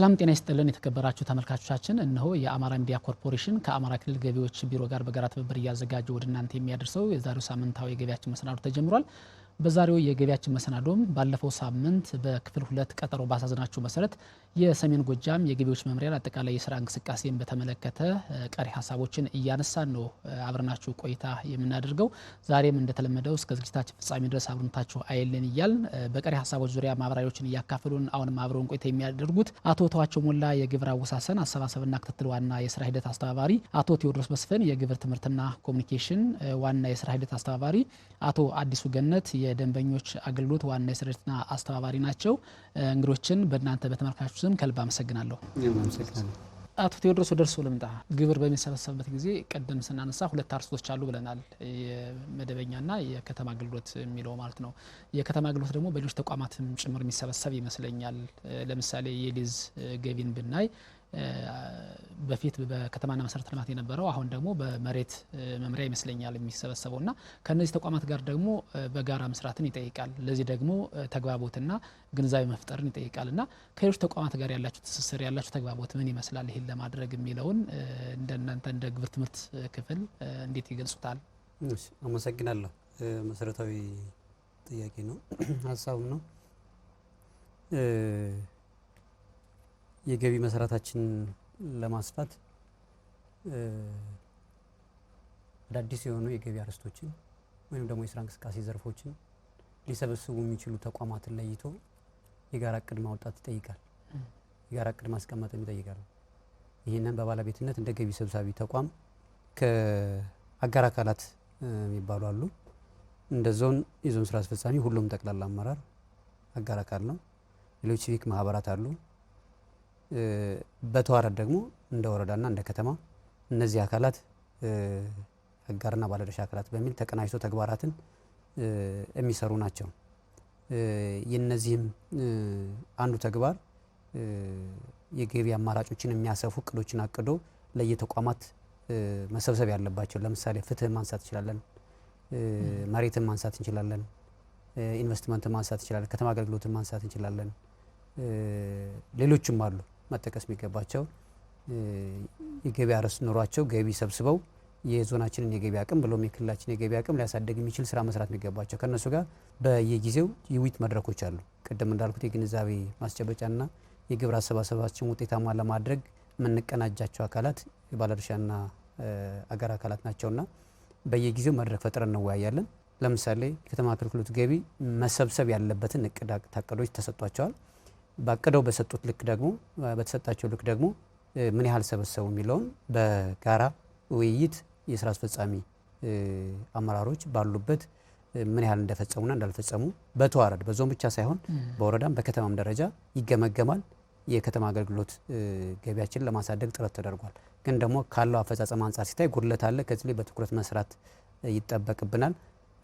ሰላም ጤና ይስጥልን የተከበራችሁ ተመልካቾቻችን እነሆ የአማራ ሚዲያ ኮርፖሬሽን ከአማራ ክልል ገቢዎች ቢሮ ጋር በጋራ ትብብር እያዘጋጀ ወደ እናንተ የሚያደርሰው የዛሬው ሳምንታዊ የገቢያችን መሰናዶ ተጀምሯል። በዛሬው የገቢያችን መሰናዶም ባለፈው ሳምንት በክፍል 2 ቀጠሮ ባሳዝናችሁ መሰረት የሰሜን ጎጃም የገቢዎች መምሪያ አጠቃላይ የስራ እንቅስቃሴን በተመለከተ ቀሪ ሀሳቦችን እያነሳን ነው አብረናችሁ ቆይታ የምናደርገው። ዛሬም እንደተለመደው እስከ ዝግጅታችን ፍጻሜ ድረስ አብረናችሁ አይልን እያል በቀሪ ሀሳቦች ዙሪያ ማብራሪያዎችን እያካፈሉን አሁንም አብረውን ቆይታ የሚያደርጉት አቶ ተዋቸው ሞላ የግብር አወሳሰን አሰባሰብና ክትትል ዋና የስራ ሂደት አስተባባሪ፣ አቶ ቴዎድሮስ መስፍን የግብር ትምህርትና ኮሚኒኬሽን ዋና የስራ ሂደት አስተባባሪ፣ አቶ አዲሱ ገነት የደንበኞች አገልግሎት ዋና የስራ ሂደትና አስተባባሪ ናቸው። እንግዶችን በእናንተ በተመልካቾች ስም ከልብ አመሰግናለሁ። አቶ ቴዎድሮስ ወደ እርስዎ ልምጣ። ግብር በሚሰበሰብበት ጊዜ ቀደም ስናነሳ ሁለት አርስቶች አሉ ብለናል። የመደበኛና የከተማ አገልግሎት የሚለው ማለት ነው። የከተማ አገልግሎት ደግሞ በሌሎች ተቋማትም ጭምር የሚሰበሰብ ይመስለኛል። ለምሳሌ የሊዝ ገቢን ብናይ በፊት በከተማና መሰረተ ልማት የነበረው አሁን ደግሞ በመሬት መምሪያ ይመስለኛል የሚሰበሰበውና ከነዚህ ተቋማት ጋር ደግሞ በጋራ መስራትን ይጠይቃል። ለዚህ ደግሞ ተግባቦትና ግንዛቤ መፍጠርን ይጠይቃልና ከሌሎች ተቋማት ጋር ያላችሁ ትስስር ያላችሁ ተግባቦት ምን ይመስላል? ይሄን ለማድረግ የሚለውን እንደናንተ እንደ ግብር ትምህርት ክፍል እንዴት ይገልጹታል? እሺ፣ አመሰግናለሁ። መሰረታዊ ጥያቄ ነው፣ ሀሳብ ነው። የገቢ መሰረታችን ለማስፋት አዳዲስ የሆኑ የገቢ አርስቶችን ወይም ደግሞ የስራ እንቅስቃሴ ዘርፎችን ሊሰበስቡ የሚችሉ ተቋማትን ለይቶ የጋራ እቅድ ማውጣት ይጠይቃል። የጋራ እቅድ ማስቀመጥም ይጠይቃል። ይህንን በባለቤትነት እንደ ገቢ ሰብሳቢ ተቋም ከአጋር አካላት የሚባሉ አሉ። እንደ ዞን የዞን ስራ አስፈጻሚ ሁሉም ጠቅላላ አመራር አጋር አካል ነው። ሌሎች ሲቪክ ማህበራት አሉ። በተዋረድ ደግሞ እንደ ወረዳና እንደ ከተማ እነዚህ አካላት አጋርና ባለድርሻ አካላት በሚል ተቀናጅቶ ተግባራትን የሚሰሩ ናቸው። የነዚህም አንዱ ተግባር የገቢ አማራጮችን የሚያሰፉ እቅዶችን አቅዶ ለየተቋማት መሰብሰብ ያለባቸው፣ ለምሳሌ ፍትህን ማንሳት እንችላለን፣ መሬትን ማንሳት እንችላለን፣ ኢንቨስትመንትን ማንሳት እንችላለን፣ ከተማ አገልግሎትን ማንሳት እንችላለን። ሌሎችም አሉ መጠቀስ የሚገባቸው። የገቢ አርዕስት ኖሯቸው ገቢ ሰብስበው የዞናችንን የገቢ አቅም ብሎም የክልላችን የገቢ አቅም ሊያሳድግ የሚችል ስራ መስራት የሚገባቸው ከነሱ ጋር በየጊዜው የውይይት መድረኮች አሉ። ቅድም እንዳልኩት የግንዛቤ ማስጨበጫና የግብር አሰባሰባችን ውጤታማ ለማድረግ የምንቀናጃቸው አካላት የባለድርሻና አጋር አካላት ናቸውና በየጊዜው መድረክ ፈጥረን እንወያያለን። ለምሳሌ የከተማ አገልግሎት ገቢ መሰብሰብ ያለበትን ታቅዶች ተሰጥቷቸዋል። ባቀደው በሰጡት ልክ ደግሞ በተሰጣቸው ልክ ደግሞ ምን ያህል ሰበሰቡ የሚለውን በጋራ ውይይት የስራ አስፈጻሚ አመራሮች ባሉበት ምን ያህል እንደፈጸሙና እንዳልፈጸሙ በተዋረድ በዞን ብቻ ሳይሆን በወረዳም በከተማም ደረጃ ይገመገማል። የከተማ አገልግሎት ገቢያችንን ለማሳደግ ጥረት ተደርጓል። ግን ደግሞ ካለው አፈጻጸም አንጻር ሲታይ ጉድለት አለ። ከዚህ ላይ በትኩረት መስራት ይጠበቅብናል።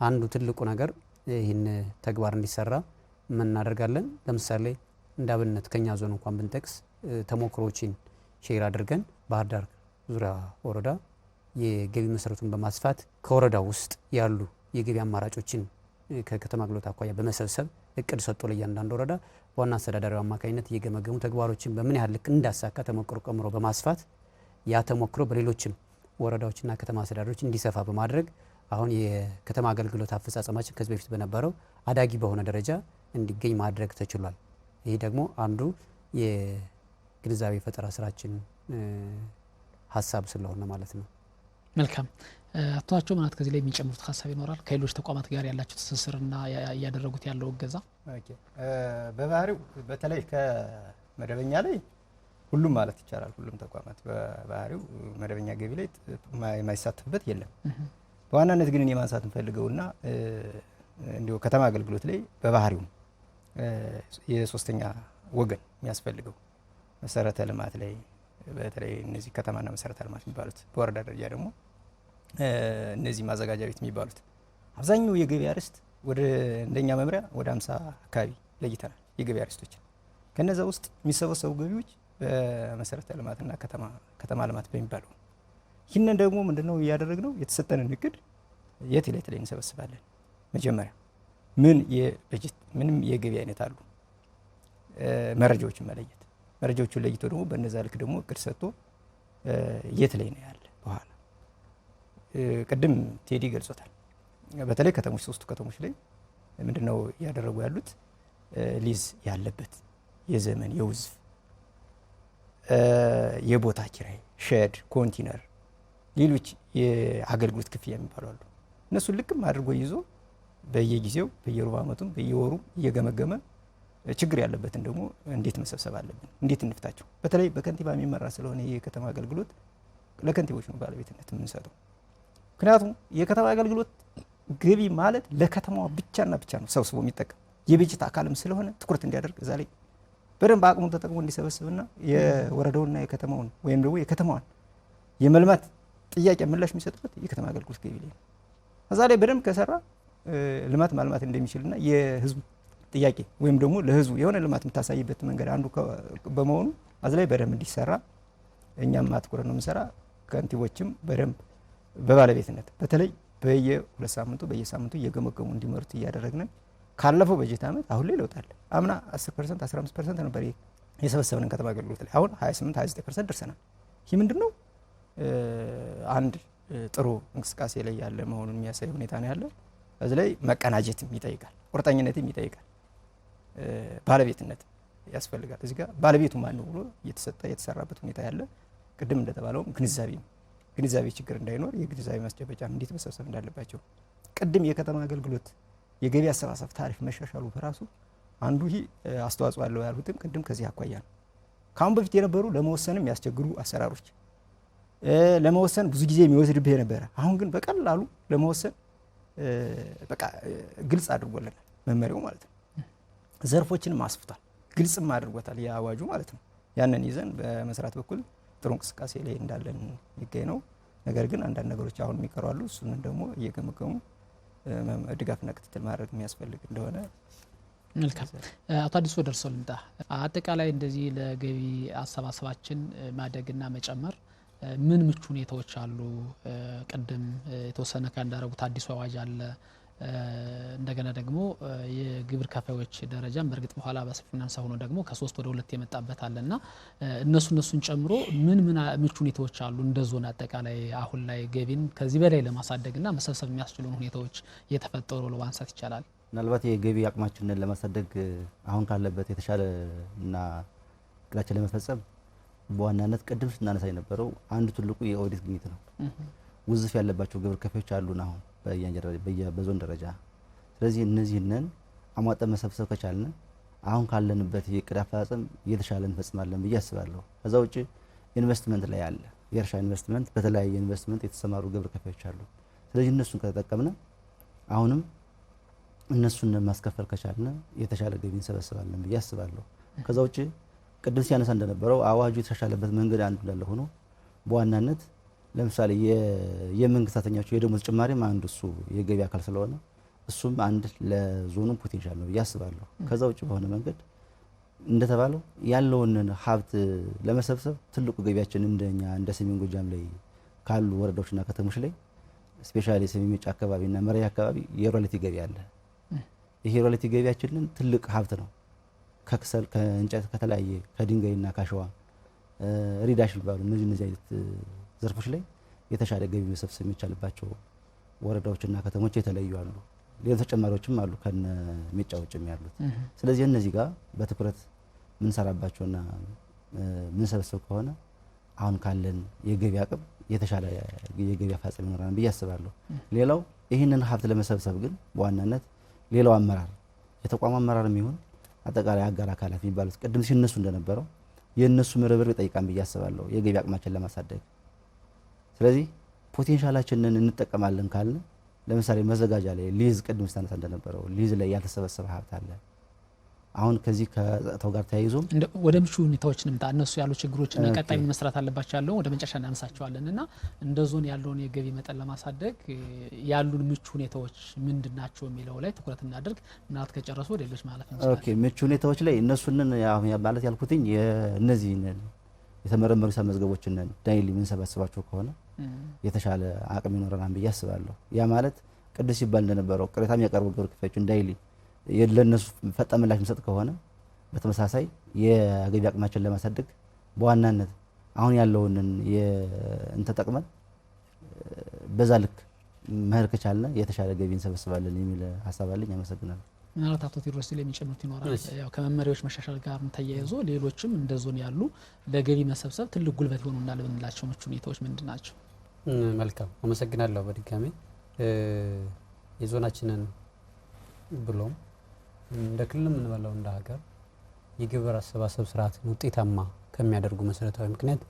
አንዱ ትልቁ ነገር ይህን ተግባር እንዲሰራ ምን እናደርጋለን? ለምሳሌ እንዳብነት ከኛ ዞን እንኳን ብንጠቅስ ተሞክሮችን ሼር አድርገን ባህር ዳር ዙሪያ ወረዳ የገቢ መሰረቱን በማስፋት ከወረዳው ውስጥ ያሉ የገቢ አማራጮችን ከከተማ አገልግሎት አኳያ በመሰብሰብ እቅድ ሰጥቶ ለእያንዳንዱ ወረዳ ዋና አስተዳዳሪው አማካኝነት እየገመገሙ ተግባሮችን በምን ያህል ልክ እንዳሳካ ተሞክሮ ቀምሮ በማስፋት ያ ተሞክሮ በሌሎችም ወረዳዎችና ከተማ አስተዳዳሪዎች እንዲሰፋ በማድረግ አሁን የከተማ አገልግሎት አፈጻጸማችን ከዚህ በፊት በነበረው አዳጊ በሆነ ደረጃ እንዲገኝ ማድረግ ተችሏል። ይሄ ደግሞ አንዱ የግንዛቤ ፈጠራ ስራችን ሀሳብ ስለሆነ ማለት ነው። መልካም አቷቸው ማለት ከዚህ ላይ የሚጨምሩት ሀሳብ ይኖራል? ከሌሎች ተቋማት ጋር ያላችሁ ትስስርና እያደረጉት ያለው እገዛ? ኦኬ፣ በባህሪው በተለይ ከመደበኛ ላይ ሁሉም ማለት ይቻላል ሁሉም ተቋማት በባህሪው መደበኛ ገቢ ላይ የማይሳተፍበት የለም። በዋናነት ግን እኔ ማንሳት እንፈልገውና እንዲሁ ከተማ አገልግሎት ላይ በባህሪው የሶስተኛ ወገን የሚያስፈልገው መሰረተ ልማት ላይ በተለይ እነዚህ ከተማና መሰረተ ልማት የሚባሉት በወረዳ ደረጃ ደግሞ እነዚህ ማዘጋጃ ቤት የሚባሉት አብዛኛው የገቢ አርዕስት ወደ እንደኛ መምሪያ ወደ 50 አካባቢ ለይተናል የገቢ አርዕስቶችን። ከነዛ ውስጥ የሚሰበሰቡ ገቢዎች በመሰረተ ልማትና ከተማ ልማት በሚባለው ይህንን ደግሞ ምንድነው ያደረግነው? የተሰጠንን እቅድ የት ላይ እንሰበስባለን። መጀመሪያ ምን የበጀት ምንም የገቢ አይነት አሉ መረጃዎችን መለየት መረጃዎቹን ለይቶ ደግሞ በእነዛ ልክ ደግሞ እቅድ ሰጥቶ የት ላይ ነው ያለ በኋላ ቅድም ቴዲ ገልጾታል። በተለይ ከተሞች 3ቱ ከተሞች ላይ ምንድነው ያደረጉ ያሉት ሊዝ ያለበት የዘመን የውዝፍ የቦታ ኪራይ ሼድ ኮንቲነር ሌሎች የአገልግሎት ክፍያ የሚባሉ አሉ። እነሱን ልክም አድርጎ ይዞ በየጊዜው በየሩብ ዓመቱም በየወሩ እየገመገመ ችግር ያለበትን ደግሞ እንዴት መሰብሰብ አለብን፣ እንዴት እንፍታቸው። በተለይ በከንቲባ የሚመራ ስለሆነ የከተማ አገልግሎት ለከንቲቦች ነው ባለቤትነት የምንሰጠው። ምክንያቱም የከተማ አገልግሎት ገቢ ማለት ለከተማዋ ብቻና ብቻ ነው ሰብስቦ የሚጠቀም የበጀት አካልም ስለሆነ ትኩረት እንዲያደርግ እዛ ላይ በደንብ አቅሙን ተጠቅሞ እንዲሰበስብና የወረዳውና የከተማውን ወይም ደግሞ የከተማዋን የመልማት ጥያቄ ምላሽ የሚሰጥበት የከተማ አገልግሎት ገቢ ላይ ነው። እዛ ላይ በደንብ ከሰራ ልማት ማልማት እንደሚችልና የህዝብ ጥያቄ ወይም ደግሞ ለህዝቡ የሆነ ልማት የምታሳይበት መንገድ አንዱ በመሆኑ አዛ ላይ በደንብ እንዲሰራ እኛም አትኩረን ነው የምንሰራ። ከንቲቦችም በደንብ በባለቤትነት በተለይ በየ2 ሳምንቱ በየሳምንቱ እየገመገሙ እንዲመሩት እያደረግን ካለፈው በጀት ዓመት አሁን ላይ ለውጥ አለ። አምና 10% 15% ነበር የሰበሰብነን ከተማ አገልግሎት ላይ አሁን 28 29% ደርሰናል። ይህ ምንድነው አንድ ጥሩ እንቅስቃሴ ላይ ያለ መሆኑን የሚያሳይ ሁኔታ ነው ያለ። እዚህ ላይ መቀናጀትም ይጠይቃል፣ ቁርጠኝነትም ይጠይቃል፣ ባለቤትነት ያስፈልጋል። እዚህ ጋር ባለቤቱ ማን ነው ብሎ የተሰራበት ሁኔታ ያለ። ቅድም እንደተባለው ግንዛቤ ችግር እንዳይኖር የግንዛቤ ማስጨበጫ እንዴት መሰብሰብ እንዳለባቸው ቅድም የከተማ አገልግሎት የገቢ አሰባሰብ ታሪፍ መሻሻሉ በራሱ አንዱ ይህ አስተዋጽኦ አለው ያልሁትም ቅድም ከዚህ አኳያ ነው። ካሁን በፊት የነበሩ ለመወሰንም ያስቸግሩ አሰራሮች ለመወሰን ብዙ ጊዜ የሚወስድብህ የነበረ አሁን ግን በቀላሉ ለመወሰን በቃ ግልጽ አድርጎልናል መመሪያው ማለት ነው። ዘርፎችንም አስፍቷል፣ ግልጽም አድርጎታል የአዋጁ ማለት ነው። ያንን ይዘን በመስራት በኩል ጥሩ እንቅስቃሴ ላይ እንዳለን የሚገኝ ነው። ነገር ግን አንዳንድ ነገሮች አሁን የሚቀሩ አሉ። እሱን ደግሞ እየገመገሙ ድጋፍና ክትትል ማድረግ የሚያስፈልግ እንደሆነ። መልካም አቶ አዲሱ ደርሰው ልምጣ። አጠቃላይ እንደዚህ ለገቢ አሰባሰባችን ማደግና መጨመር ምን ምቹ ሁኔታዎች አሉ? ቅድም የተወሰነ እንዳደረጉት አዲሱ አዋጅ አለ። እንደገና ደግሞ የግብር ከፋዮች ደረጃም በእርግጥ በኋላ በሰፊው እናንሳ ሆኖ ደግሞ ከ3 ወደ 2 የመጣበት አለና እነሱን ጨምሮ ምን ምቹ ሁኔታዎች አሉ እንደ ዞን አጠቃላይ አሁን ላይ ገቢን ከዚህ በላይ ለማሳደግና መሰብሰብ የሚያስችሉን ሁኔታዎች እየተፈጠሩ ለማንሳት ይቻላል? ምናልባት የገቢ አቅማችንን ለማሳደግ አሁን ካለበት የተሻለ እና እቅዳችን ለመፈጸም በዋናነት ቅድም ስናነሳ የነበረው አንዱ ትልቁ የኦዲት ግኝት ነው። ውዝፍ ያለባቸው ግብር ከፋዮች አሉን አሁን በዞን ደረጃ። ስለዚህ እነዚህንን አሟጠን መሰብሰብ ከቻልን አሁን ካለንበት የእቅድ አፈጻጸም እየተሻለ እንፈጽማለን ብዬ አስባለሁ። ከዛ ውጭ ኢንቨስትመንት ላይ አለ፣ የእርሻ ኢንቨስትመንት፣ በተለያየ ኢንቨስትመንት የተሰማሩ ግብር ከፋዮች አሉ። ስለዚህ እነሱን ከተጠቀምን አሁንም እነሱን ማስከፈል ከቻልን የተሻለ ገቢ እንሰበስባለን ብዬ አስባለሁ። ከዛ ውጭ ቅድም ሲያነሳ እንደነበረው አዋጁ የተሻሻለበት መንገድ አንዱ እንዳለ ሆኖ በዋናነት ለምሳሌ የመንግስት ሰራተኞች የደሞዝ ጭማሪም አንዱ እሱ የገቢ አካል ስለሆነ እሱም አንድ ለዞኑ ፖቴንሻል ነው ብዬ አስባለሁ። ከዛ ውጭ በሆነ መንገድ እንደተባለው ያለውን ሀብት ለመሰብሰብ ትልቁ ገቢያችን እንደኛ እንደ ሰሜን ጎጃም ላይ ካሉ ወረዳዎችና ከተሞች ላይ ስፔሻሊ ሰሜን ሜጫ አካባቢና መራያ አካባቢ የሮያልቲ ገቢ አለ። ይሄ ሮያልቲ ገቢያችንን ትልቅ ሀብት ነው። ከክሰል ከእንጨት ከተለያየ ከድንጋይና ካሸዋ ሪዳሽ ይባሉ እነዚህ አይነት ዘርፎች ላይ የተሻለ ገቢ መሰብሰብ የሚቻልባቸው ወረዳዎችና ከተሞች የተለዩ አሉ። ሌሎች ተጨማሪዎችም አሉ ከነ ሜጫ ውጭም ያሉት። ስለዚህ እነዚህ ጋር በትኩረት ምንሰራባቸውና ምንሰበሰብ ከሆነ አሁን ካለን የገቢ አቅም የተሻለ የገቢ አፈጻጸም ይኖራል ብዬ አስባለሁ። ሌላው ይህንን ሀብት ለመሰብሰብ ግን በዋናነት ሌላው አመራር የተቋም አመራርም ይሁን አጠቃላይ አጋር አካላት የሚባሉት ቅድም ሲነሱ እንደነበረው የነሱ ምርብር ይጠይቃል ብዬ አስባለሁ የገቢ አቅማችን ለማሳደግ። ስለዚህ ፖቴንሻላችንን እንጠቀማለን ካልን ለምሳሌ መዘጋጃ ላይ ሊዝ ቅድም ስታነሳ እንደነበረው ሊዝ ላይ ያልተሰበሰበ ሀብት አለ። አሁን ከዚህ ከጸጥታው ጋር ተያይዞ ወደ ምቹ ሁኔታዎች እንምጣ። እነሱ ያሉ ችግሮችና ቀጣይ መስራት አለባቸው ያለው ወደ መጨረሻ እናነሳቸዋለን እና እንደ ዞን ያለውን የገቢ መጠን ለማሳደግ ያሉን ምቹ ሁኔታዎች ምንድናቸው የሚለው ላይ ትኩረት እናደርግ። ምናልባት ከጨረሱ ወደ ሌሎች ማለት ነው። ኦኬ፣ ምቹ ሁኔታዎች ላይ እነሱንን ማለት ያልኩትኝ የነዚህን የተመረመሩ ሂሳብ መዝገቦችን ዳይሊ የምንሰበስባቸው ከሆነ የተሻለ አቅም ይኖረናል ብዬ አስባለሁ። ያ ማለት ቅድም ሲባል እንደነበረው ቅሬታ የሚያቀርቡ ግብር ከፋዮችን ዳይሊ ለነሱ ፈጣን ምላሽ መስጠት ከሆነ በተመሳሳይ የገቢ አቅማችን ለማሳደግ በዋናነት አሁን ያለውን ተጠቅመን በዛ ልክ መሄድ ከቻልን የተሻለ ገቢ እንሰበስባለን የሚል ሀሳብ አለኝ። አመሰግናለሁ። ምናልባት አቶ ቴዎድሮስ ላይ የሚጨምሩት ይኖራል? ያው ከመመሪያዎች መሻሻል ጋር ተያይዞ ሌሎችም እንደ ዞን ያሉ ለገቢ መሰብሰብ ትልቅ ጉልበት ይሆኑናል ብንላቸው ምቹ ሁኔታዎች ምንድን ናቸው? መልካም አመሰግናለሁ። በድጋሚ የዞናችንን ብሎም እንደ ክልል የምንበላው እንደ ሀገር የግብር አሰባሰብ ስርዓትን ውጤታማ ከሚያደርጉ መሰረታዊ ምክንያት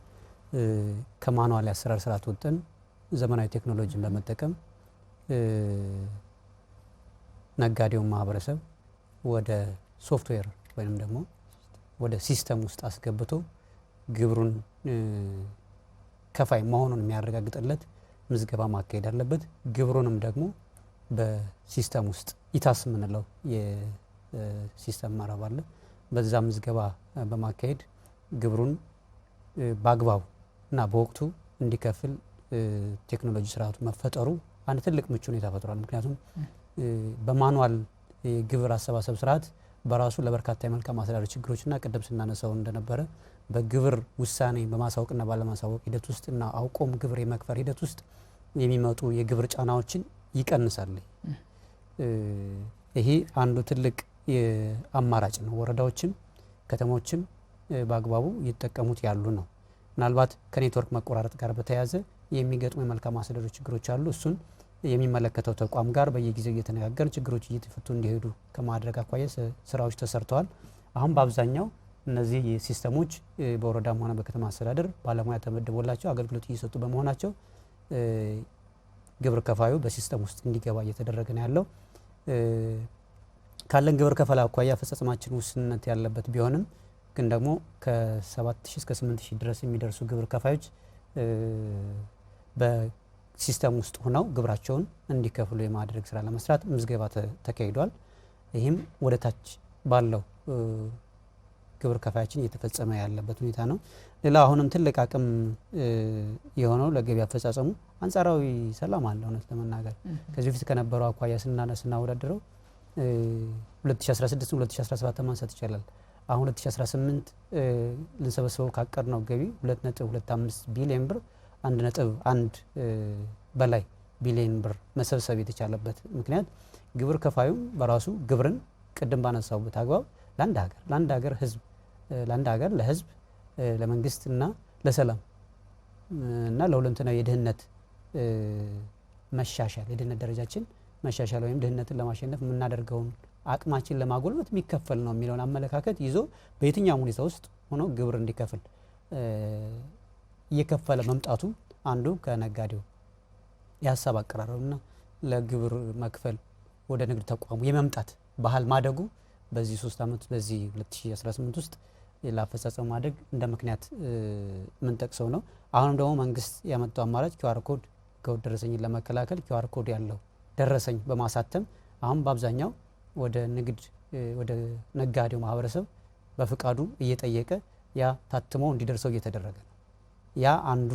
ከማኑዋል የአሰራር ስርዓት ወጥተን ዘመናዊ ቴክኖሎጂን በመጠቀም ነጋዴውን ማህበረሰብ ወደ ሶፍትዌር ወይም ደግሞ ወደ ሲስተም ውስጥ አስገብቶ ግብሩን ከፋይ መሆኑን የሚያረጋግጥለት ምዝገባ ማካሄድ አለበት። ግብሩንም ደግሞ በሲስተም ውስጥ ኢታስ የምንለው የሲስተም መረብ አለ። በዛ ምዝገባ በማካሄድ ግብሩን በአግባቡ እና በወቅቱ እንዲከፍል ቴክኖሎጂ ስርዓቱ መፈጠሩ አንድ ትልቅ ምቹ ሁኔታ ፈጥሯል። ምክንያቱም በማኑዋል የግብር አሰባሰብ ስርዓት በራሱ ለበርካታ የመልካም አስተዳደር ችግሮችና ቅድም ስናነሳው እንደነበረ በግብር ውሳኔ በማሳወቅና ባለማሳወቅ ሂደት ውስጥና አውቆም ግብር የመክፈር ሂደት ውስጥ የሚመጡ የግብር ጫናዎችን ይቀንሳል። ይሄ አንዱ ትልቅ አማራጭ ነው። ወረዳዎችም ከተሞችም በአግባቡ እየተጠቀሙት ያሉ ነው። ምናልባት ከኔትወርክ መቆራረጥ ጋር በተያያዘ የሚገጥሙ የመልካም አስተዳደር ችግሮች አሉ። እሱን የሚመለከተው ተቋም ጋር በየጊዜው እየተነጋገር ችግሮች እየተፈቱ እንዲሄዱ ከማድረግ አኳያ ስራዎች ተሰርተዋል። አሁን በአብዛኛው እነዚህ ሲስተሞች በወረዳም ሆነ በከተማ አስተዳደር ባለሙያ ተመድቦላቸው አገልግሎት እየሰጡ በመሆናቸው ግብር ከፋዩ በሲስተም ውስጥ እንዲገባ እየተደረገ ነው ያለው። ካለን ግብር ከፈላ አኳያ አፈጻጸማችን ውስንነት ያለበት ቢሆንም ግን ደግሞ ከ7000 እስከ 8000 ድረስ የሚደርሱ ግብር ከፋዮች በሲስተም ውስጥ ሆነው ግብራቸውን እንዲከፍሉ የማድረግ ስራ ለመስራት ምዝገባ ተካሂዷል። ይህም ወደ ታች ባለው ግብር ከፋያችን እየተፈጸመ ያለበት ሁኔታ ነው። ሌላ አሁንም ትልቅ አቅም የሆነው ለገቢ አፈጻጸሙ አንጻራዊ ሰላም አለ። እውነት ለመናገር ከዚህ በፊት ከነበረው አኳያ ስናወዳድረው 2016 2017 ማንሳት ይቻላል። አሁን 2018 ልንሰበስበው ካቀድነው ገቢ 2.25 ቢሊዮን ብር 1.1 በላይ ቢሊዮን ብር መሰብሰብ የተቻለበት ምክንያት ግብር ከፋዩም በራሱ ግብርን ቅድም ባነሳውበት አግባብ ለአንድ ሀገር ለህዝብ ለመንግስትና ለሰላም እና ለሁለንተናዊ የድህነት መሻሻል የድህነት ደረጃችን መሻሻል ወይም ድህነትን ለማሸነፍ የምናደርገውን አቅማችን ለማጎልበት የሚከፈል ነው የሚለውን አመለካከት ይዞ በየትኛውም ሁኔታ ውስጥ ሆኖ ግብር እንዲከፍል እየከፈለ መምጣቱ አንዱ ከነጋዴው የሀሳብ አቀራረብና ለግብር መክፈል ወደ ንግድ ተቋሙ የመምጣት ባህል ማደጉ በዚህ 3 ዓመት በዚህ 2018 ውስጥ ለአፈጻጸም ማደግ እንደ ምክንያት ምን ጠቅሰው ነው። አሁንም ደግሞ መንግስት ያመጣው አማራጭ ኪውአር ኮድ ህገወጥ ደረሰኝን ለመከላከል ኪውአር ኮድ ያለው ደረሰኝ በማሳተም አሁን በአብዛኛው ወደ ነጋዴው ማህበረሰብ በፍቃዱ እየጠየቀ ያ ታትሞ እንዲደርሰው እየተደረገ ነው። ያ አንዱ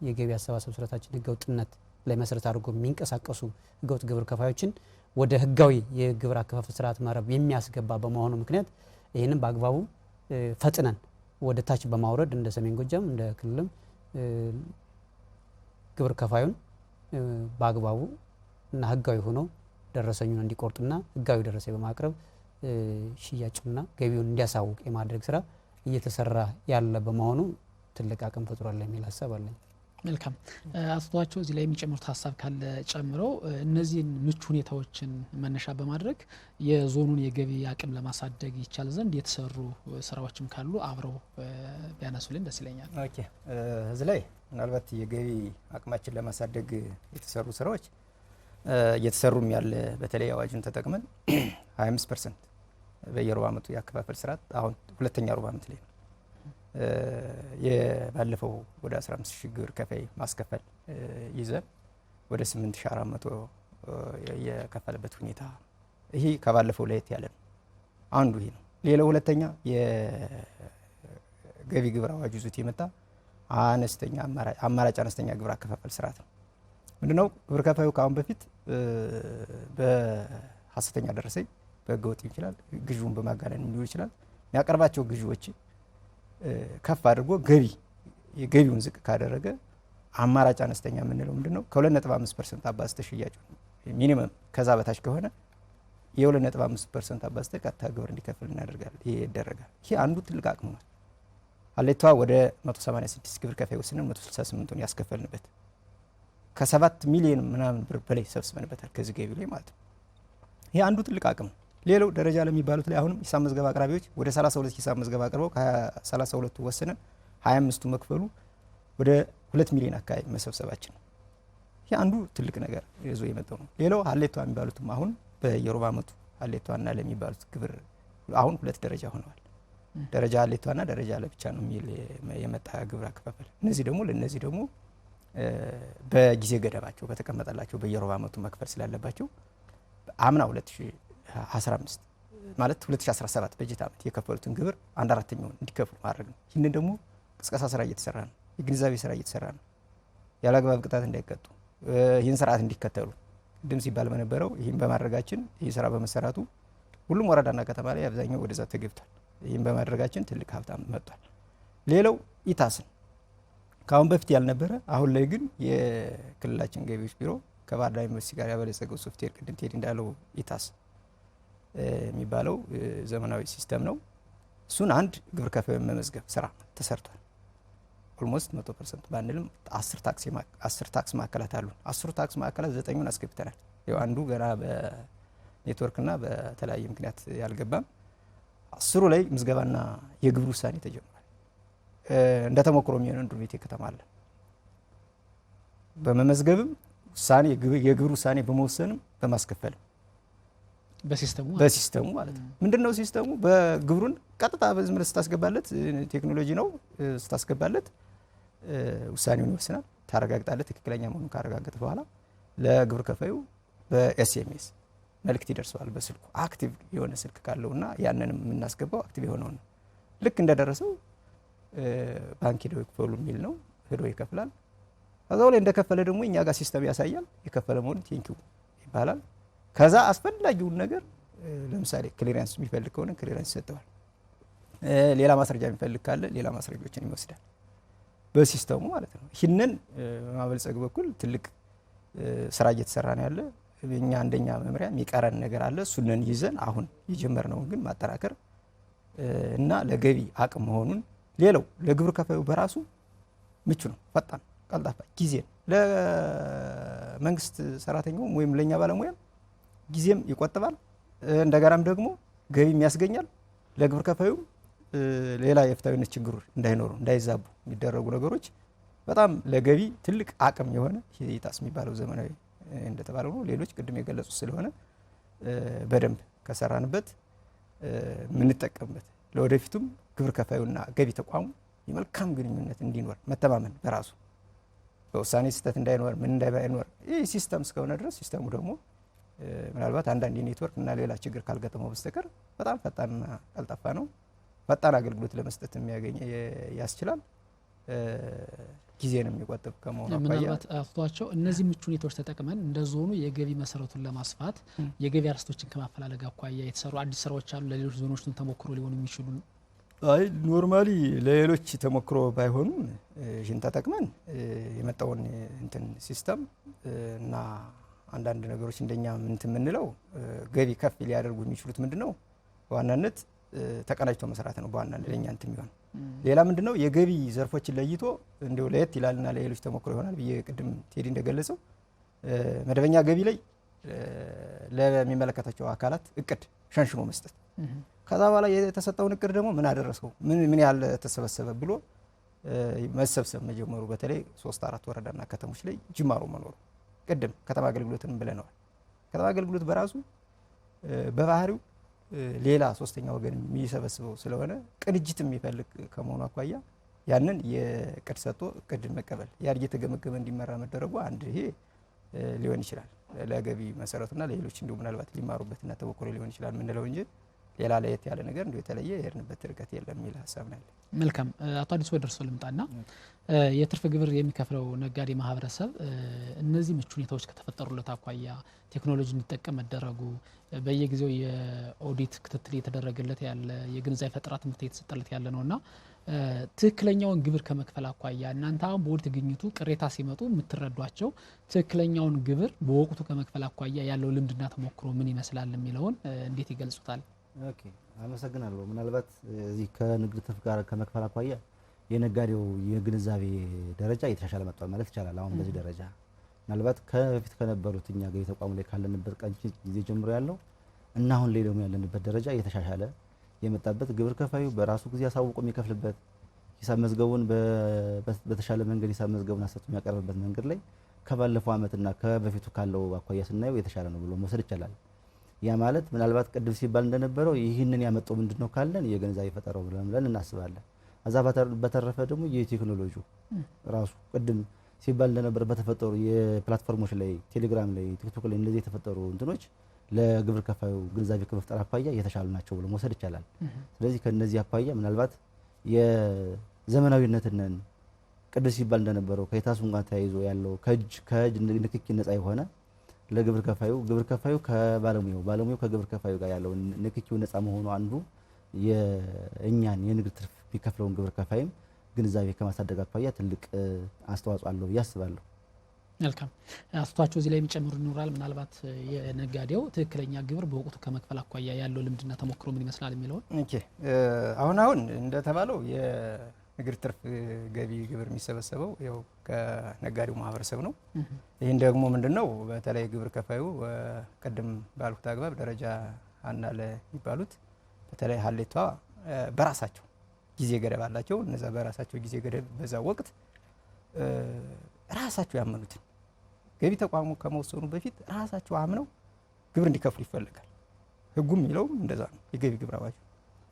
የገቢ አሰባሰብ ስርዓታችን ህገወጥነት ላይ መሰረት አድርጎ የሚንቀሳቀሱ ህገወጥ ግብር ከፋዮችን ወደ ህጋዊ የግብር አከፋፈል ስርዓት መረብ የሚያስገባ በመሆኑ ምክንያት ይህንን በአግባቡ ፈጥነን ወደ ታች በማውረድ እንደ ሰሜን ጎጃም እንደ ክልልም ግብር ከፋዩን በአግባቡ እና ህጋዊ ሆኖ ደረሰኙን እንዲቆርጥና ህጋዊ ደረሰኝ በማቅረብ ሽያጭና ገቢውን እንዲያሳውቅ የማድረግ ስራ እየተሰራ ያለ በመሆኑ ትልቅ አቅም ፈጥሯል የሚል ሀሳብ አለኝ። መልካም አስተዋቸው እዚህ ላይ የሚጨምሩት ሀሳብ ካለ ጨምረው እነዚህን ምቹ ሁኔታዎችን መነሻ በማድረግ የዞኑን የገቢ አቅም ለማሳደግ ይቻል ዘንድ የተሰሩ ስራዎችም ካሉ አብረው ቢያነሱልን ደስ ይለኛል። ኦኬ እዚህ ላይ ምናልባት የገቢ አቅማችን ለማሳደግ የተሰሩ ስራዎች እየተሰሩም ያለ በተለይ አዋጅን ተጠቅመን 25% በየሩብ ዓመቱ ያከፋፈል ስርዓት አሁን ሁለተኛ ሩብ ዓመት ላይ ነው። የባለፈው ወደ 15000 ግብር ከፋይ ማስከፈል ይዘን ወደ 8400 የከፈለበት ሁኔታ ይሄ ከባለፈው ለየት ያለ ነው። አንዱ ይሄ ነው። ሌላው ሁለተኛ የገቢ ግብር አዋጅ ይዞት የመጣ አነስተኛ አማራጭ አነስተኛ ግብር አከፋፈል ስርዓት ነው። ምንድነው ግብር ከፋዩ ከአሁን በፊት በሐሰተኛ ደረሰኝ በህገወጥ ይችላል፣ ግዥውን በማጋነን ሊሆን ይችላል። የሚያቀርባቸው ግዥዎች ከፍ አድርጎ የገቢውን ዝቅ ካደረገ አማራጭ አነስተኛ የምንለው ምንድነው? ከ2.5% አባዝተ ሽያጭ ሚኒመም ከዛ በታች ከሆነ የ2.5% አባዝተ ቀጥታ ግብር እንዲከፍል እናደርጋለን። ይሄ ይደረጋል። ይሄ አንዱ ትልቅ አቅም ነው። ሀሌቷ ወደ 186 ግብር ከፋይ ወስነን 168ን ያስከፈልንበት ከ7 ሚሊዮን ምናምን ብር በላይ ሰብስበንበታል ከዚህ ገቢ ላይ ማለት ነው። ይሄ አንዱ ትልቅ አቅም ነው። ሌላው ደረጃ ለሚባሉት ላይ አሁንም ሂሳብ መዝገብ አቅራቢዎች ወደ 32 ሂሳብ መዝገብ አቅርበው ከ32ቱ ወስነን 25ቱ መክፈሉ ወደ 2 ሚሊዮን አካባቢ መሰብሰባችን ነው። ይሄ አንዱ ትልቅ ነገር ይዞ የመጣው ነው። ሌላው ሀሌቷ የሚባሉትም አሁን በየሩብ ዓመቱ ሀሌቷና ለሚባሉት ግብር አሁን 2 ደረጃ ሆነዋል። ደረጃ ሀሌቷና ደረጃ ለብቻ ነው የሚል የመጣ ግብር አከፋፈል። እነዚህ ደግሞ በጊዜ ገደባቸው በተቀመጠላቸው በየሩብ ዓመቱ መክፈል ስላለባቸው አምና 2015 ማለት 2017 በጀት ዓመት የከፈሉትን ግብር 1/4 እንዲከፍሉ ማድረግ ነው። ይህንን ደግሞ ቅስቀሳ ስራ እየተሰራ ነው። የግንዛቤ ስራ እየተሰራ ነው። ያለአግባብ ቅጣት እንዳይቀጡ ይህን ስርዓት እንዲከተሉ ቅድም ሲባል በነበረው ይህን በማድረጋችን ይህ ስራ በመሰራቱ ሁሉም ወረዳና ከተማ ላይ አብዛኛው ወደዛ ተገብቷል። ይህን በማድረጋችን ትልቅ ሀብታም መጥቷል። ሌላው ኢታስን ከአሁን በፊት ያልነበረ አሁን ላይ ግን የክልላችን ገቢዎች ቢሮ ከባህር ዳር ዩኒቨርሲቲ ጋር ያበለጸገው ሶፍትዌር ቅድም ቴዲ እንዳለው ኢታስ የሚባለው ዘመናዊ ሲስተም ነው። እሱን አንድ ግብር ከፋይ መመዝገብ ስራ ተሰርቷል። ኦልሞስት 100% ባንልም 10 ታክስ ማዕከላት አሉ። 10 ታክስ ማዕከላት 9ን አስገብተናል። ያው አንዱ ገና በኔትወርክና በተለያየ ምክንያት ያልገባም 10ሩ ላይ ምዝገባና የግብር ውሳኔ ተጀምሯል። እንደ ተሞክሮ የሚሆነው ዱርቤቴ ከተማ አለ። በመመዝገብም ውሳኔ የግብር ውሳኔ በመወሰንም በማስከፈልም በሲስተሙ ማለት ነው። ምንድነው ሲስተሙ? በግብሩን ቀጥታ በዝም ብለህ ስታስገባለት ቴክኖሎጂ ነው ስታስገባለት ውሳኔውን ይወስናል። ታረጋግጣለህ። ትክክለኛ መሆኑን ካረጋገጠ በኋላ ለግብር ከፋዩ በኤስኤምኤስ መልእክት ይደርሰዋል በስልኩ አክቲቭ የሆነ ስልክ ካለውና ያንንም የምናስገባው አክቲቭ የሆነው ነው። ልክ እንደደረሰው ባንክ ሄዶ ይክፈሉ የሚል ነው። ሄዶ ይከፍላል። ከዛው ላይ እንደከፈለ ደግሞ እኛ ጋር ሲስተም ያሳያል። የከፈለ መሆኑን ቴንኪው ይባላል። ከዛ አስፈላጊውን ነገር ለምሳሌ ክሊራንስ የሚፈልግ ከሆነ ክሊራንስ ይሰጠዋል። ሌላ ማስረጃ የሚፈልግ ካለ ሌላ ማስረጃዎችን ይወስዳል በሲስተሙ ማለት ነው። ይህንን በማበልጸግ በኩል ትልቅ ስራ እየተሰራ ነው ያለ። እኛ አንደኛ መምሪያ የሚቀረን ነገር አለ። እሱንን ይዘን አሁን የጀመርነውን ግን ማጠናከር እና ለገቢ አቅም መሆኑን ሌላው ለግብር ከፋዩ በራሱ ምቹ ነው፣ ፈጣን፣ ቀልጣፋ ጊዜን ለመንግስት ሰራተኛው ወይም ለኛ ባለሙያ ጊዜም ይቆጥባል። እንደገናም ደግሞ ገቢም ያስገኛል። ለግብር ከፋዩ ሌላ የፍትሃዊነት ችግር እንዳይኖሩ እንዳይዛቡ የሚደረጉ ነገሮች በጣም ለገቢ ትልቅ አቅም የሆነ ኢታስ የሚባለው ዘመናዊ እንደተባለው ነው። ሌሎች ቅድም የገለጹ ስለሆነ በደንብ ከሰራንበት የምንጠቀምበት ለወደፊቱም ግብር ከፋዩና ገቢ ተቋሙ የመልካም ግንኙነት እንዲኖር መተማመን በራሱ በውሳኔ ስህተት እንዳይኖር ምን እንዳይኖር ይህ ሲስተም እስከሆነ ድረስ ሲስተሙ ደግሞ ምናልባት አንዳንድ የኔትወርክ እና ሌላ ችግር ካልገጠመው በስተቀር በጣም ፈጣንና ቀልጣፋ ነው። ፈጣን አገልግሎት ለመስጠት የሚያገኝ ያስችላል። ጊዜንም የሚቆጥብ ከመሆኑ አኳያ ምናልባት አፍቷቸው እነዚህ ምቹ ሁኔታዎች ተጠቅመን እንደ ዞኑ የገቢ መሰረቱን ለማስፋት የገቢ አርስቶችን ከማፈላለግ አኳያ የተሰሩ አዲስ ስራዎች አሉ። ለሌሎች ዞኖችም ተሞክሮ ሊሆኑ የሚችሉ አይ ኖርማሊ ለሌሎች ተሞክሮ ባይሆኑም ይህን ተጠቅመን የመጣውን እንትን ሲስተም እና አንዳንድ ነገሮች እንደኛ እንትን የምንለው ገቢ ከፍ ሊያደርጉ የሚችሉት ምንድነው በዋናነት ተቀናጅቶ መስራት ነው። በዋናነት ለኛ እንትን የሚሆን ሌላ ምንድነው የገቢ ዘርፎችን ለይቶ እንደው ለየት ይላልና ለሌሎች ተሞክሮ ይሆናል ብዬ ቅድም ቴዲ እንደገለጸው መደበኛ ገቢ ላይ ለሚመለከታቸው አካላት እቅድ ሸንሽኖ መስጠት፣ ከዛ በኋላ የተሰጠውን እቅድ ደግሞ ምን አደረሰው ምን ያህል ተሰበሰበ ብሎ መሰብሰብ መጀመሩ፣ በተለይ 3-4 ወረዳና ከተሞች ላይ ጅማሮ መኖሩ ቅድም ከተማ አገልግሎትን ብለናል። ከተማ አገልግሎት በራሱ በባህሪው ሌላ ሶስተኛ ወገን የሚሰበስበው ስለሆነ ቅንጅት የሚፈልግ ከመሆኑ አኳያ ያንን የቅድ ሰጥቶ ቅድ መቀበል ያ እየተገመገመ እንዲመራ መደረጉ አንድ ይሄ ሊሆን ይችላል ለገቢ መሰረቱና ለሌሎች እንዲሁ ምናልባት ሊማሩበትና ተሞክሮ ሊሆን ይችላል ምንለው እንጂ ሌላ ለየት ያለ ነገር እንዲሁ የተለየ የሄድንበት ርቀት የለም የሚል ሀሳብ ነው ያለኝ። መልካም አቶ አዲሱ ወደ እርስዎ ልምጣና የትርፍ ግብር የሚከፍለው ነጋዴ ማህበረሰብ እነዚህ ምቹ ሁኔታዎች ከተፈጠሩለት አኳያ ቴክኖሎጂ እንዲጠቀም መደረጉ በየጊዜው የኦዲት ክትትል እየተደረገለት ያለ የግንዛቤ ፈጠራ ትምህርት እየተሰጠለት ያለ ነውና ትክክለኛውን ግብር ከመክፈል አኳያ እናንተ አሁን በኦዲት ግኝቱ ቅሬታ ሲመጡ የምትረዷቸው ትክክለኛውን ግብር በወቅቱ ከመክፈል አኳያ ያለው ልምድና ተሞክሮ ምን ይመስላል የሚለውን እንዴት ይገልጹታል? ኦኬ አመሰግናለሁ። ምናልባት እዚህ ከንግድ ትርፍ ጋር ከመክፈል አኳያ የነጋዴው የግንዛቤ ደረጃ እየተሻሻለ መጥቷል ማለት ይቻላል። አሁን በዚህ ደረጃ ምናልባት ከፊት ከነበሩት እኛ ገቢ ተቋሙ ላይ ካለንበት ቀን ጊዜ ጀምሮ ያለው እና አሁን ላይ ደግሞ ያለንበት ደረጃ እየተሻሻለ የመጣበት ግብር ከፋዩ በራሱ ጊዜ አሳውቆ የሚከፍልበት ሂሳብ መዝገቡን በተሻለ መንገድ ሂሳብ መዝገቡን አሰጥቶ የሚያቀርብበት መንገድ ላይ ከባለፈው ዓመትና ከበፊቱ ካለው አኳያ ስናየው የተሻለ ነው ብሎ መውሰድ ይቻላል። ያ ማለት ምናልባት ቅድም ሲባል እንደነበረው ይህንን ያመጣው ምንድነው ካለን የግንዛቤ ፈጠራው ብለን እናስባለን። አዛ በተረፈ ደግሞ የቴክኖሎጂው ራሱ ቅድም ሲባል እንደነበረ በተፈጠሩ የፕላትፎርሞች ላይ ቴሌግራም ላይ ቲክቶክ ላይ እንደዚህ የተፈጠሩ እንትኖች ለግብር ከፋዩ ግንዛቤ ከመፍጠር አኳያ የተሻሉ ናቸው ብሎ መውሰድ ይቻላል። ስለዚህ ከነዚህ አኳያ ምናልባት የዘመናዊነትን ቅድም ሲባል እንደነበረው ከየታሱን ጋር ተያይዞ ያለው ከእጅ ንክኪ ነፃ የሆነ ለግብር ከፋዩ ከባለሙያው ከግብር ከፋዩ ጋር ያለው ንክኪው ነፃ መሆኑ አንዱ የእኛን የንግድ ትርፍ የሚከፍለውን ግብር ከፋይም ግንዛቤ ከማሳደግ አኳያ ትልቅ አስተዋጽኦ አለው ብዬ አስባለሁ። መልካም አስተዋጽኦ እዚህ ላይ የሚጨምሩ ይኖራል። ምናልባት የነጋዴው ትክክለኛ ግብር በወቅቱ ከመክፈል አኳያ ያለው ልምድና ተሞክሮ ምን ይመስላል የሚለውን ኦኬ አሁን እንደተባለው የንግድ ትርፍ ገቢ ግብር የሚሰበሰበው ያው ከነጋዴው ማህበረሰብ ነው። ይህን ደግሞ ምንድነው በተለይ ግብር ከፋዩ ቀደም ባልኩት አግባብ ደረጃ አናለ ይባሉት በተለይ ሀሌቷ በራሳቸው ጊዜ ገደብ አላቸው። እነዛ በራሳቸው ጊዜ ገደብ በዛ ወቅት ራሳቸው ያመኑትን ገቢ ተቋሙ ከመወሰኑ በፊት ራሳቸው አምነው ግብር እንዲከፍሉ ይፈልጋል። ህጉም የሚለው እንደዛ ነው። የገቢ ግብር አዋጅ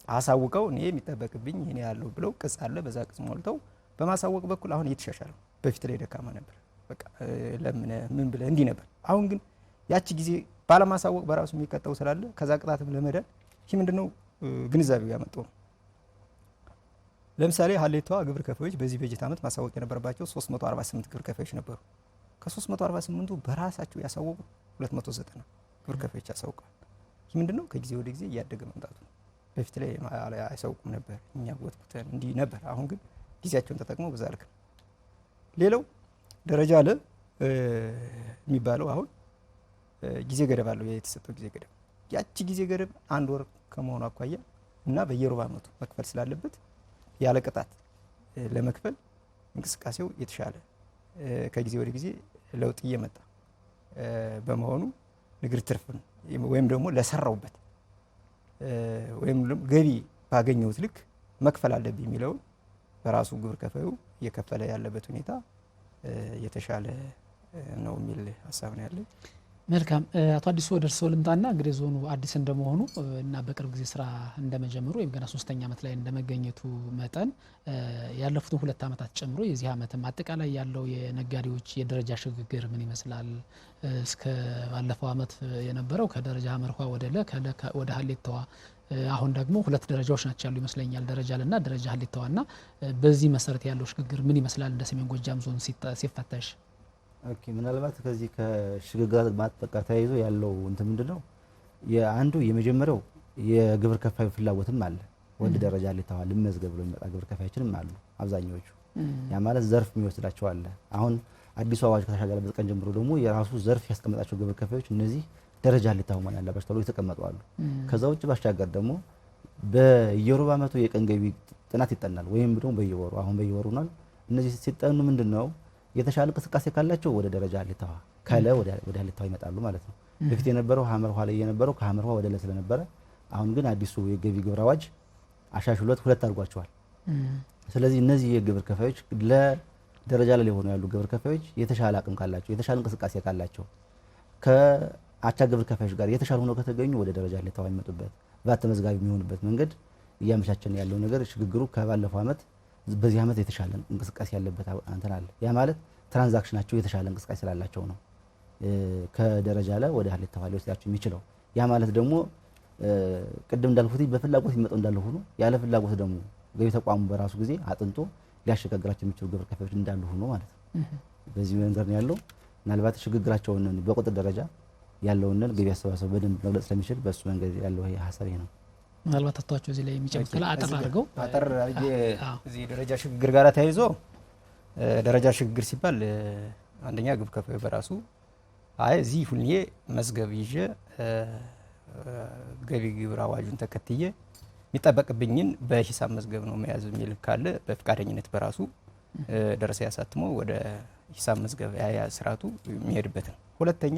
አሳውቀው እኔ የሚጠበቅብኝ እኔ ያለው ብለው ቅጽ አለ። በዛ ቅጽ ሞልተው በማሳወቅ በኩል አሁን እየተሻሻለ ነው። በፊት ላይ ደካማ ነበር። በቃ ለምን ምን ብለ እንዲህ ነበር። አሁን ግን ያቺ ጊዜ ባለማሳወቅ በራሱ የሚቀጣው ስላለ ከዛ ቅጣትም ለመዳን ይህ ምንድነው ግንዛቤው ያመጣው ነው። ለምሳሌ ሀሌቷ ግብር ከፋዮች በዚህ በጀት ዓመት ማሳወቅ የነበረባቸው 348 ግብር ከፋዮች ነበሩ። ከ348ቱ በራሳቸው ያሳወቁ 290 ግብር ከፋዮች ያሳውቃል። ይህ ምንድነው ከጊዜ ወደ ጊዜ እያደገ መምጣቱ ነው። በፊት ላይ አይሳውቁም ነበር፣ እኛ ወጥተን እንዲህ ነበር። አሁን ግን ጊዜያቸውን ተጠቅመው በዛ ልክ ነው። ሌላው ደረጃ አለ የሚባለው አሁን ጊዜ ገደብ አለው። የተሰጠው ጊዜ ገደብ ያቺ ጊዜ ገደብ አንድ ወር ከመሆኑ አኳያ እና በየሩብ ዓመቱ መክፈል ስላለበት ያለ ቅጣት ለመክፈል እንቅስቃሴው የተሻለ ከጊዜ ወደ ጊዜ ለውጥ እየመጣ በመሆኑ ንግድ ትርፍን ወይም ደግሞ ለሰራውበት ወይም ገቢ ባገኘሁት ልክ መክፈል አለብኝ የሚለው በራሱ ግብር ከፋዩ እየከፈለ ያለበት ሁኔታ የተሻለ ነው የሚል ሀሳብ ነው ያለኝ። መልካም አቶ አዲሱ ወደ እርስዎ ልምጣና እንግዲህ ዞኑ አዲስ እንደመሆኑ እና በቅርብ ጊዜ ስራ እንደመጀመሩ ወይም ገና 3ኛ ዓመት ላይ እንደመገኘቱ መጠን ያለፉትን 2 ዓመታት ጨምሮ የዚህ ዓመትም አጠቃላይ ያለው የነጋዴዎች የደረጃ ሽግግር ምን ይመስላል? እስከ ባለፈው ዓመት የነበረው ከደረጃ ሀመርኋ ወደ ሀሌታዋ አሁን ደግሞ 2 ደረጃዎች ናቸው ያሉ ይመስለኛል፣ ደረጃ ለና ደረጃ ሀሌታዋና በዚህ መሰረት ያለው ሽግግር ምን ይመስላል እንደ ሰሜን ጎጃም ዞን ሲፈተሽ? ኦኬ ምናልባት ከዚህ ከሽግግር ማጠቃ ተያይዞ ያለው እንትን ምንድነው የአንዱ የመጀመሪያው የግብር ከፋዩ ፍላጎትም አለ። ወደ ደረጃ ሀሌታዋ ልመዝገብ ብሎ የሚመጣ ግብር ከፋዮችንም አሉ አብዛኛዎቹ። ያ ማለት ዘርፍ የሚወስዳቸው አለ። አሁን አዲሱ አዋጅ ከተሻሻለበት ቀን ጀምሮ ደግሞ የራሱ ዘርፍ ያስቀመጣቸው ግብር ከፋዮች እነዚህ ደረጃ ሀሌታው ማለት ያለባቸው ተብሎ የተቀመጡ አሉ። ከዛ ውጭ ባሻገር ደግሞ በየሩብ ዓመቱ የቀን ገቢ ጥናት ይጠናል ወይም ደግሞ በየወሩ አሁን በየወሩ ነው። እነዚህ ሲጠኑ ምንድነው የተሻለ እንቅስቃሴ ካላቸው ወደ ደረጃ ሀሌታዋ ወደ ሀሌታዋ ይመጣሉ ማለት ነው። በፊት የነበረው ሀመርኋ ላይ የነበረው ከሀመርኋ ወደ ለ ስለነበረ አሁን ግን አዲሱ የገቢ ግብር አዋጅ አሻሽሎት 2 አድርጓቸዋል። ስለዚህ እነዚህ የግብር ከፋዮች ለደረጃ ላይ ሆነው ያሉ ግብር ከፋዮች የተሻለ አቅም ካላቸው የተሻለ እንቅስቃሴ ካላቸው ከአቻ ግብር ከፋዮች ጋር የተሻለ ሆነው ከተገኙ ወደ ደረጃ ሀሌታዋ የሚመጡበት ባተመዝጋቢ የሚሆኑበት መንገድ እያመቻቸን ያለው ነገር ሽግግሩ ከባለፈው ዓመት በዚህ ዓመት የተሻለ እንቅስቃሴ ያለበት አንተን አለ። ያ ማለት ትራንዛክሽናቸው የተሻለ እንቅስቃሴ ስላላቸው ነው ከደረጃ ላይ ወደ ሀሌታዋ ሊወስዳቸው የሚችለው። ያ ማለት ደግሞ ቅድም እንዳልኩት በፍላጎት ይመጣው እንዳለ ሆኖ ያለ ፍላጎት ደግሞ ገቢ ተቋሙ በራሱ ጊዜ አጥንቶ ሊያሸጋግራቸው የሚችሉ ግብር ከፋዮች እንዳሉ ሆኖ ማለት ነው። በዚህ መንገድ ነው ያለው። ምናልባት ሽግግራቸውን በቁጥር ደረጃ ያለውን ገቢ አሰባሰብ በደንብ መግለጽ ስለሚችል በሱ መንገድ ያለው ሀሳብ ነው። ምናልባት አጥቷቸው እዚህ ላይ የሚጨምሩት አጠር አድርገው አጠር እዚህ ደረጃ ሽግግር ጋር ተያይዞ ደረጃ ሽግግር ሲባል አንደኛ ግብር ከፋዩ በራሱ አይ እዚህ ሁሌ መዝገብ ይዤ ገቢ ግብር አዋጁን ተከትዬ የሚጠበቅብኝን በሂሳብ መዝገብ ነው መያዝ የሚል ካለ በፍቃደኝነት በራሱ ደረሰ ያሳትሞ ወደ ሂሳብ መዝገብ ያያ ስርዓቱ የሚሄድበት ነው። ሁለተኛ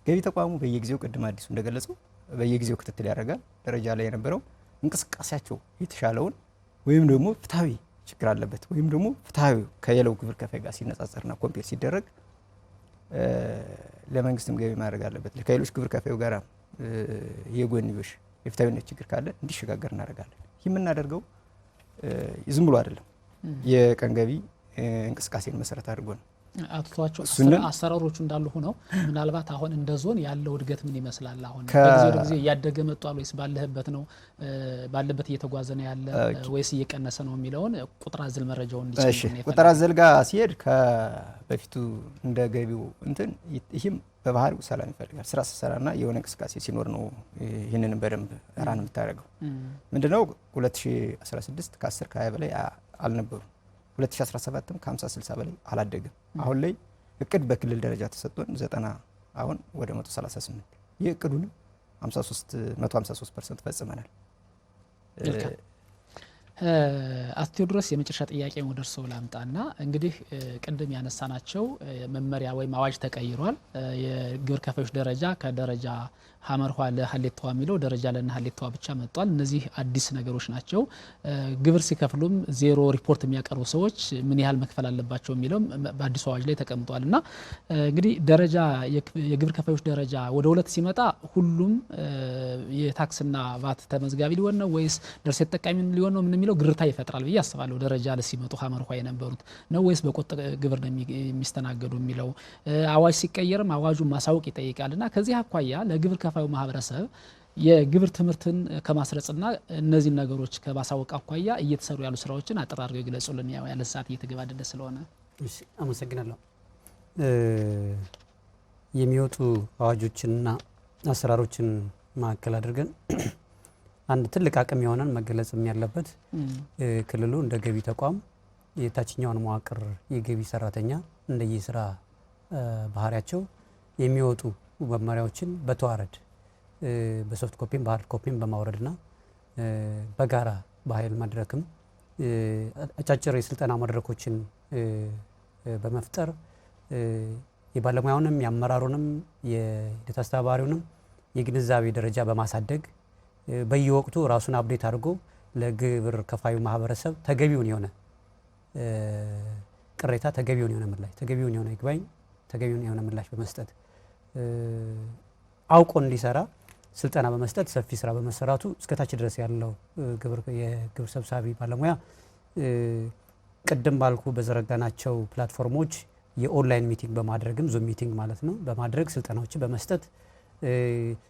ገቢ ተቋሙ በየጊዜው ቅድም አዲሱ እንደገለጸው በየጊዜው ክትትል ያደርጋል። ደረጃ ላይ የነበረው እንቅስቃሴያቸው የተሻለውን ወይም ደግሞ ፍትሃዊ ችግር አለበት ወይም ደግሞ ፍትሃዊ ከሌላው ግብር ከፋይ ጋር ሲነጻጸርና ኮምፔር ሲደረግ ለመንግስትም ገቢ ማድረግ አለበት። ከሌሎች ግብር ከፋዩ ጋር የጎንዮሽ የፍትሃዊነት ችግር ካለ እንዲሸጋገር እናደርጋለን። ይህ የምናደርገው ዝም ብሎ አይደለም። የቀን ገቢ እንቅስቃሴን መሰረት አድርጎ ነው። አጥቷቸው አሰራሮቹ እንዳሉ ሆነው ምናልባት አሁን እንደ ዞን ያለው እድገት ምን ይመስላል? አሁን ከጊዜ ወደ ጊዜ እያደገ መጥቷል ወይስ ባለበት እየተጓዘ ነው ያለ ወይስ እየቀነሰ ነው የሚለውን ቁጥር አዘል መረጃውን እንዲጨምር ነው። ቁጥር አዘል ጋር ሲሄድ ከበፊቱ እንደ ገቢው እንትን ይህም በባህሪው ሰላም ይፈልጋል። ስራ ሲሰራና የሆነ እንቅስቃሴ ሲኖር ነው ይህንን በደንብ ራን የምታደርገው። ምንድነው 2016 ከ10 ከ20 በላይ አልነበሩም። 2017ም ከ50 60 በላይ አላደገም። አሁን ላይ እቅድ በክልል ደረጃ ተሰጥቶን 90 አሁን ወደ 138 የእቅዱን 153% ፈጽመናል። አቶ ቴዎድሮስ የመጨረሻ ጥያቄ ወደ እርስዎ ላምጣና እንግዲህ ቅድም ያነሳናቸው መመሪያ ወይም አዋጅ ተቀይሯል። የግብር ከፋዮች ደረጃ ከደረጃ ሀመርኋ ለሀሌቷ የሚለው ደረጃ ለና ሀሌቷ ብቻ መጥቷል። እነዚህ አዲስ ነገሮች ናቸው። ግብር ሲከፍሉም ዜሮ ሪፖርት የሚያቀርቡ ሰዎች ምን ያህል መክፈል አለባቸው የሚለው በአዲሱ አዋጅ ላይ ተቀምጧል። እና እንግዲህ ደረጃ የግብር ከፋዮች ደረጃ ወደ 2 ሲመጣ ሁሉም የታክስና ቫት ተመዝጋቢ ሊሆን ነው ወይስ ደርሰ ተጠቃሚ ሊሆን ነው ምን የሚለው ግርታ ይፈጥራል ብዬ አስባለሁ። ደረጃ ለሲመጡ ሀመርኋ የነበሩት ነው ወይስ በቆጥ ግብር ነው የሚስተናገዱ የሚለው አዋጅ ሲቀየርም አዋጁን ማሳወቅ ይጠይቃልና ከዚህ አኳያ ለግብር ከፋዩ ማህበረሰብ የግብር ትምህርትን ከማስረጽና እነዚህ ነገሮች ከማሳወቅ አኳያ እየተሰሩ ያሉ ስራዎችን አጠራርገው ይግለጹልን። ያለ ሰዓት እየተገባደደ ስለሆነ። እሺ፣ አመሰግናለሁ። የሚወጡ አዋጆችንና አሰራሮችን ማዕከል አድርገን አንድ ትልቅ አቅም የሆነን መገለጽም ያለበት ክልሉ እንደ ገቢ ተቋም የታችኛውን መዋቅር የገቢ ሰራተኛ እንደየስራ ባህሪያቸው የሚወጡ መመሪያዎችን በተዋረድ በሶፍት ኮፒም በሃርድ ኮፒም በማውረድና በጋራ በኃይል መድረክም አጫጭር የስልጠና መድረኮችን በመፍጠር የባለሙያውንም የአመራሩንም የሂደት አስተባባሪውንም የግንዛቤ ደረጃ በማሳደግ በየወቅቱ ራሱን አፕዴት አድርጎ ለግብር ከፋዩ ማህበረሰብ ተገቢውን የሆነ ቅሬታ ተገቢውን የሆነ ምላሽ ተገቢውን የሆነ ይግባኝ ተገቢውን የሆነ ምላሽ በመስጠት አውቆ እንዲሰራ ስልጠና በመስጠት ሰፊ ስራ በመሰራቱ እስከታች ድረስ ያለው የግብር ሰብሳቢ ባለሙያ ቅድም ባልኩ በዘረጋናቸው ፕላትፎርሞች የኦንላይን ሚቲንግ በማድረግም ዙም ሚቲንግ ማለት ነው በማድረግ ስልጠናዎችን በመስጠት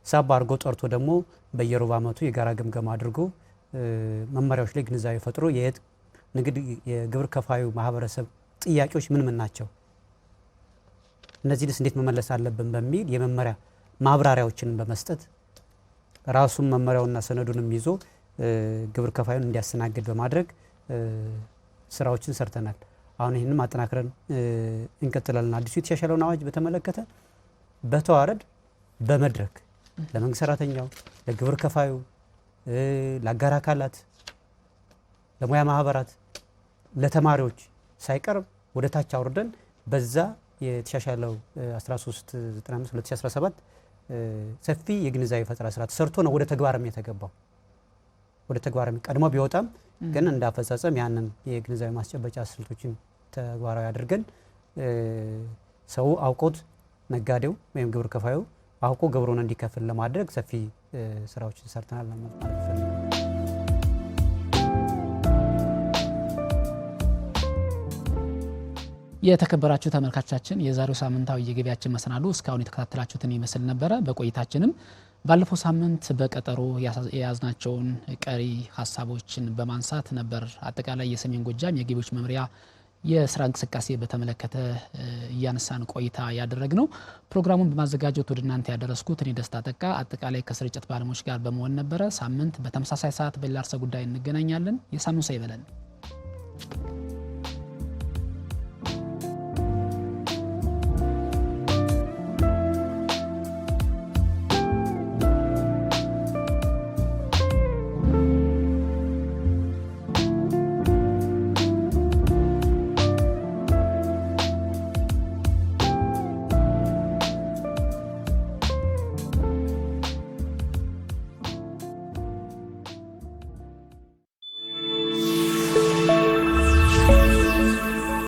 ሳባ አድርጎ ጠርቶ ደግሞ በየሩብ ዓመቱ የጋራ ግምገማ አድርጎ መመሪያዎች ላይ ግንዛቤ ፈጥሮ የግብር ከፋዩ ማህበረሰብ ጥያቄዎች ምን ናቸው፣ እነዚህንስ እንዴት መመለስ አለብን በሚል የመመሪያ ማብራሪያዎችን በመስጠት ራሱን መመሪያውና ሰነዱንም ይዞ ግብር ከፋዩን እንዲያስተናግድ በማድረግ ስራዎችን ሰርተናል። አሁን ይህንም አጠናክረን እንቀጥላለን። አዲሱ የተሻሻለውን አዋጅ በተመለከተ በተዋረድ በመድረክ ለመንግስት ሰራተኛው፣ ለግብር ከፋዩ፣ ለአጋር አካላት፣ ለሙያ ማህበራት፣ ለተማሪዎች ሳይቀርብ ወደ ታች አውርደን በዛ የተሻሻለው 1395 2017 ሰፊ የግንዛቤ ፈጠራ ስራ ተሰርቶ ነው ወደ ተግባርም የተገባው። ወደ ተግባርም ቀድሞ ቢወጣም ግን እንዳፈጻጸም ያንን የግንዛቤ ማስጨበጫ ስልቶችን ተግባራዊ አድርገን ሰው አውቆት ነጋዴው ወይም ግብር ከፋዩ አውቆ ግብሩን እንዲከፍል ለማድረግ ሰፊ ስራዎችን ሰርተናል ማለት ነው። የተከበራችሁ ተመልካቾቻችን የዛሬው ሳምንታዊ የገቢያችን መሰናዶ እስካሁን የተከታተላችሁትን ይመስል ነበረ። በቆይታችንም ባለፈው ሳምንት በቀጠሮ የያዝናቸውን ቀሪ ሀሳቦችን በማንሳት ነበር አጠቃላይ የሰሜን ጎጃም የገቢዎች መምሪያ የስራ እንቅስቃሴ በተመለከተ እያነሳን ቆይታ ያደረግነው። ፕሮግራሙን በማዘጋጀት ወደ እናንተ ያደረስኩት እኔ ደስታ ጠቃ አጠቃላይ ከስርጭት ባለሙያዎች ጋር በመሆን ነበረ። ሳምንት በተመሳሳይ ሰዓት በሌላ ርዕሰ ጉዳይ እንገናኛለን። የሳምንቱ ሰው ይበለን።